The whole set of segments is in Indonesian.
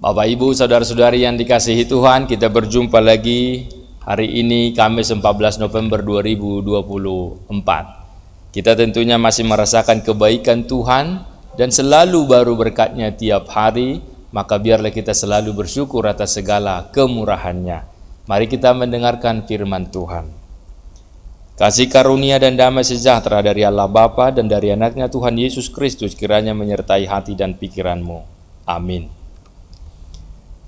Bapak Ibu, saudara-saudari yang dikasihi Tuhan, kita berjumpa lagi hari ini Kamis 14 November 2024. Kita tentunya masih merasakan kebaikan Tuhan dan selalu baru berkat-Nya tiap hari, maka biarlah kita selalu bersyukur atas segala kemurahan-Nya. Mari kita mendengarkan firman Tuhan. Kasih karunia dan damai sejahtera dari Allah Bapa dan dari anak-Nya Tuhan Yesus Kristus kiranya menyertai hati dan pikiranmu. Amin.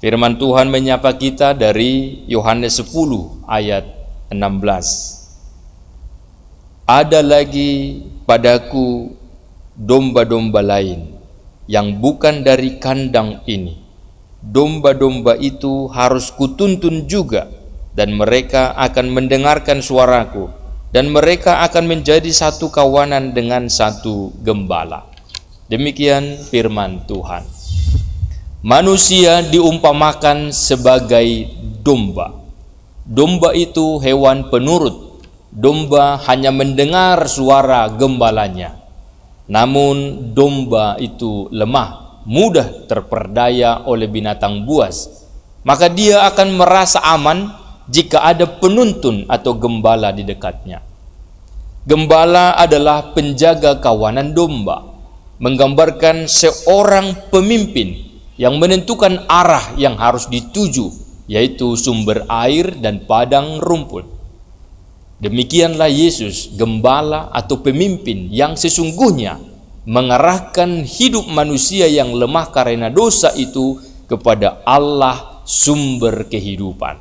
Firman Tuhan menyapa kita dari Yohanes 10 ayat 16. Ada lagi padaku domba-domba lain yang bukan dari kandang ini. Domba-domba itu harus kutuntun juga, dan mereka akan mendengarkan suaraku, dan mereka akan menjadi satu kawanan dengan satu gembala. Demikian firman Tuhan. Manusia diumpamakan sebagai domba. Domba itu hewan penurut. Domba hanya mendengar suara gembalanya. Namun domba itu lemah, mudah terperdaya oleh binatang buas. Maka dia akan merasa aman jika ada penuntun atau gembala di dekatnya. Gembala adalah penjaga kawanan domba, menggambarkan seorang pemimpin yang menentukan arah yang harus dituju, yaitu sumber air dan padang rumput. Demikianlah Yesus, gembala atau pemimpin yang sesungguhnya mengarahkan hidup manusia yang lemah karena dosa itu kepada Allah sumber kehidupan.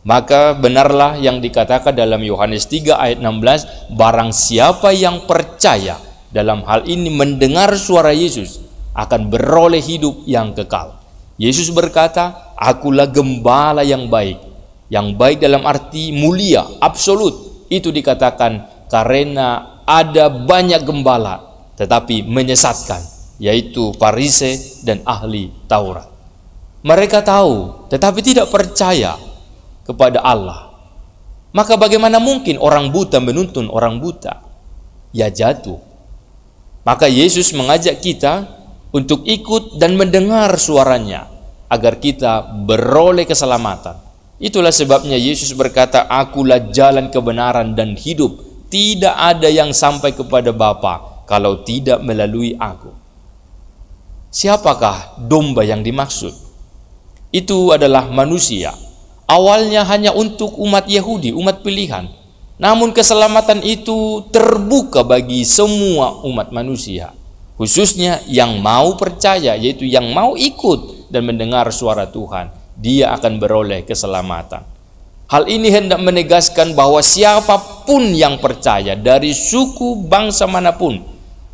Maka benarlah yang dikatakan dalam Yohanes 3 ayat 16, barang siapa yang percaya dalam hal ini mendengar suara Yesus akan beroleh hidup yang kekal. Yesus berkata, akulah gembala yang baik. Yang baik dalam arti mulia, absolut. Itu dikatakan karena ada banyak gembala tetapi menyesatkan, yaitu Farisei dan ahli Taurat. Mereka tahu tetapi tidak percaya kepada Allah. Maka bagaimana mungkin orang buta menuntun orang buta? Ya jatuh. Maka Yesus mengajak kita untuk ikut dan mendengar suaranya agar kita beroleh keselamatan. Itulah sebabnya Yesus berkata, akulah jalan kebenaran dan hidup. Tidak ada yang sampai kepada Bapa kalau tidak melalui aku. Siapakah domba yang dimaksud? Itu adalah manusia. Awalnya hanya untuk umat Yahudi, umat pilihan. Namun keselamatan itu terbuka bagi semua umat manusia, khususnya yang mau percaya, yaitu yang mau ikut dan mendengar suara Tuhan. Dia akan beroleh keselamatan. Hal ini hendak menegaskan bahwa siapapun yang percaya dari suku bangsa manapun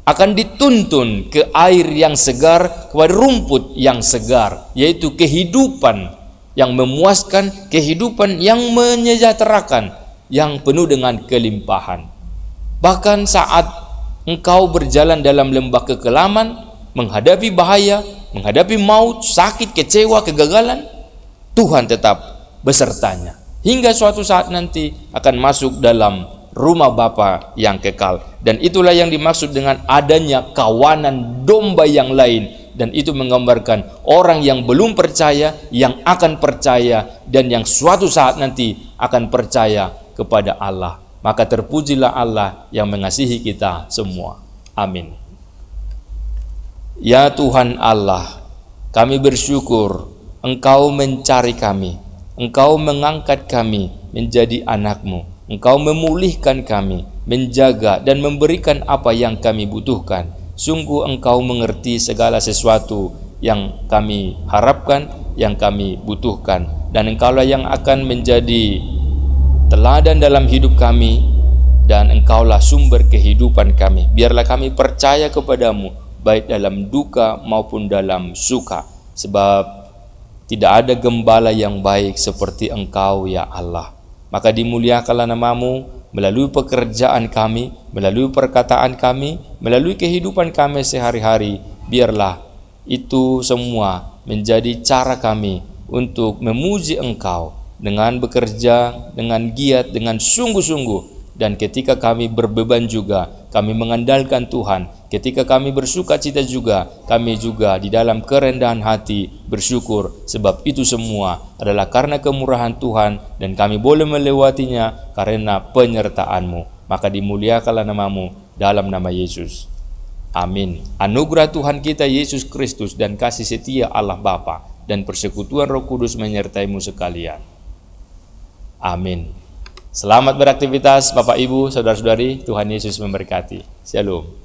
akan dituntun ke air yang segar, kepada rumput yang segar, yaitu kehidupan yang memuaskan, kehidupan yang menyejahterakan, yang penuh dengan kelimpahan. Bahkan saat engkau berjalan dalam lembah kekelaman, menghadapi bahaya, menghadapi maut, sakit, kecewa, kegagalan, Tuhan tetap besertanya. Hingga suatu saat nanti akan masuk dalam rumah Bapa yang kekal. Dan itulah yang dimaksud dengan adanya kawanan domba yang lain. Dan itu menggambarkan orang yang belum percaya, yang akan percaya, dan yang suatu saat nanti akan percaya kepada Allah. Maka terpujilah Allah yang mengasihi kita semua. Amin. Ya Tuhan Allah, kami bersyukur Engkau mencari kami, Engkau mengangkat kami menjadi anak-Mu, Engkau memulihkan kami, menjaga dan memberikan apa yang kami butuhkan. Sungguh Engkau mengerti segala sesuatu yang kami harapkan, yang kami butuhkan, dan Engkaulah yang akan menjadi teladan dalam hidup kami, dan Engkaulah sumber kehidupan kami. Biarlah kami percaya kepadamu, baik dalam duka maupun dalam suka, sebab tidak ada gembala yang baik seperti Engkau ya Allah. Maka dimuliakanlah namamu melalui pekerjaan kami, melalui perkataan kami, melalui kehidupan kami sehari-hari. Biarlah itu semua menjadi cara kami untuk memuji Engkau dengan bekerja, dengan giat, dengan sungguh-sungguh Dan ketika kami berbeban juga, kami mengandalkan Tuhan. Ketika kami bersuka cita juga, kami juga di dalam kerendahan hati bersyukur, sebab itu semua adalah karena kemurahan Tuhan dan kami boleh melewatinya karena penyertaan-Mu. Maka dimuliakanlah nama-Mu dalam nama Yesus. Amin. Anugerah Tuhan kita Yesus Kristus dan kasih setia Allah Bapa dan persekutuan Roh Kudus menyertai-mu sekalian. Amin. Selamat beraktivitas Bapak Ibu, Saudara-saudari. Tuhan Yesus memberkati. Shalom.